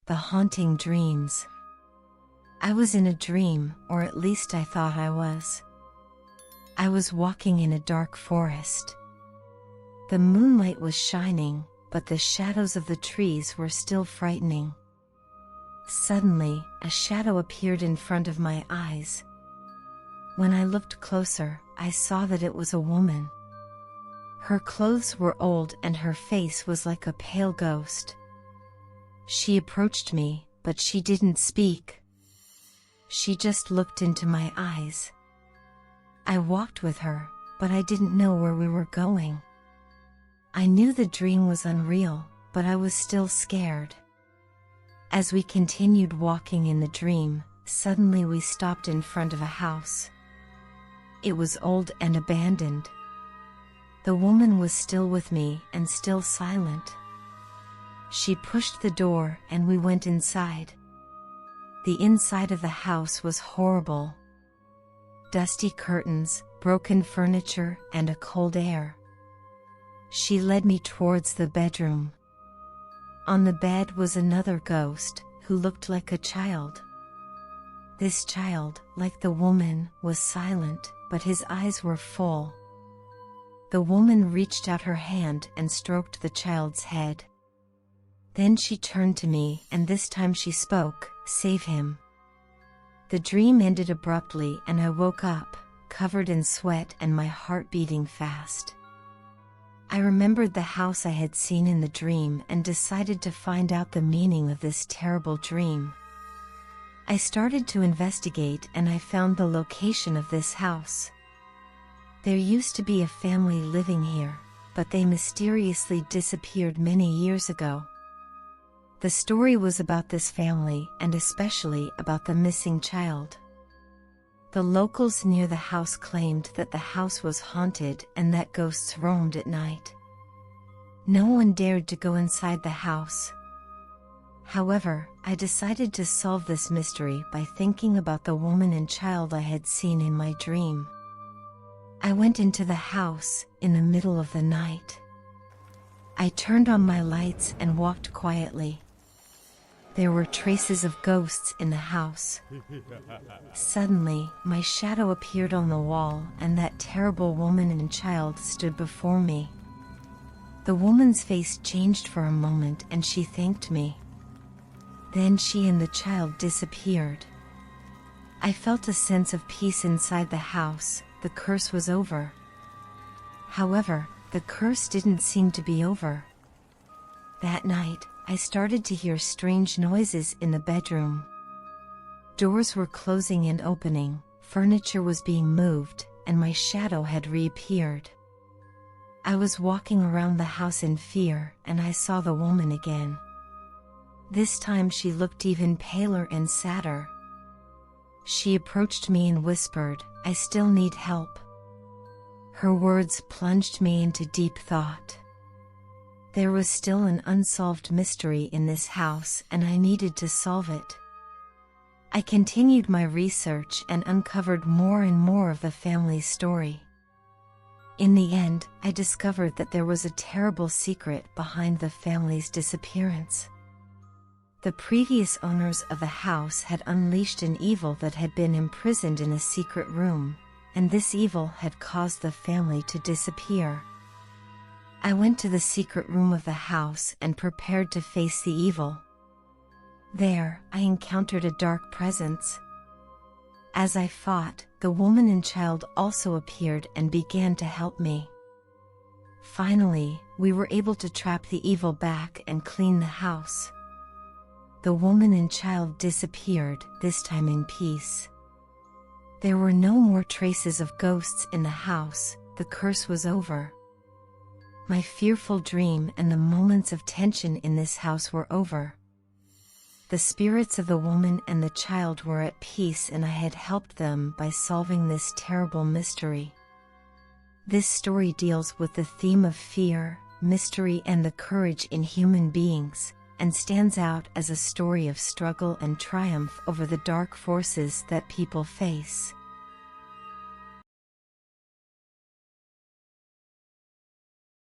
The haunting dreams. I was in a dream, or at least I thought I was. I was walking in a dark forest. The moonlight was shining, but the shadows of the trees were still frightening. Suddenly, a shadow appeared in front of my eyes. When I looked closer, I saw that it was a woman. Her clothes were old and her face was like a pale ghost. She approached me, but she didn't speak. She just looked into my eyes. I walked with her, but I didn't know where we were going. I knew the dream was unreal, but I was still scared. As we continued walking in the dream, suddenly we stopped in front of a house. It was old and abandoned. The woman was still with me and still silent. She pushed the door and we went inside. The inside of the house was horrible. Dusty curtains, broken furniture, and a cold air. She led me towards the bedroom. On the bed was another ghost, who looked like a child. This child, like the woman, was silent, but his eyes were full. The woman reached out her hand and stroked the child's head. Then she turned to me and this time she spoke, "Save him." The dream ended abruptly and I woke up, covered in sweat and my heart beating fast. I remembered the house I had seen in the dream and decided to find out the meaning of this terrible dream. I started to investigate and I found the location of this house. There used to be a family living here, but they mysteriously disappeared many years ago. The story was about this family and especially about the missing child. The locals near the house claimed that the house was haunted and that ghosts roamed at night. No one dared to go inside the house. However, I decided to solve this mystery by thinking about the woman and child I had seen in my dream. I went into the house in the middle of the night. I turned on my lights and walked quietly. There were traces of ghosts in the house. Suddenly, my shadow appeared on the wall and that terrible woman and child stood before me. The woman's face changed for a moment and she thanked me. Then she and the child disappeared. I felt a sense of peace inside the house. The curse was over. However, the curse didn't seem to be over. That night, I started to hear strange noises in the bedroom. Doors were closing and opening, furniture was being moved, and my shadow had reappeared. I was walking around the house in fear, and I saw the woman again. This time she looked even paler and sadder. She approached me and whispered, "I still need help." Her words plunged me into deep thought. There was still an unsolved mystery in this house and I needed to solve it. I continued my research and uncovered more and more of the family's story. In the end, I discovered that there was a terrible secret behind the family's disappearance. The previous owners of the house had unleashed an evil that had been imprisoned in a secret room, and this evil had caused the family to disappear. I went to the secret room of the house and prepared to face the evil. There, I encountered a dark presence. As I fought, the woman and child also appeared and began to help me. Finally, we were able to trap the evil back and clean the house. The woman and child disappeared, this time in peace. There were no more traces of ghosts in the house. The curse was over. My fearful dream and the moments of tension in this house were over. The spirits of the woman and the child were at peace and I had helped them by solving this terrible mystery. This story deals with the theme of fear, mystery and the courage in human beings, and stands out as a story of struggle and triumph over the dark forces that people face.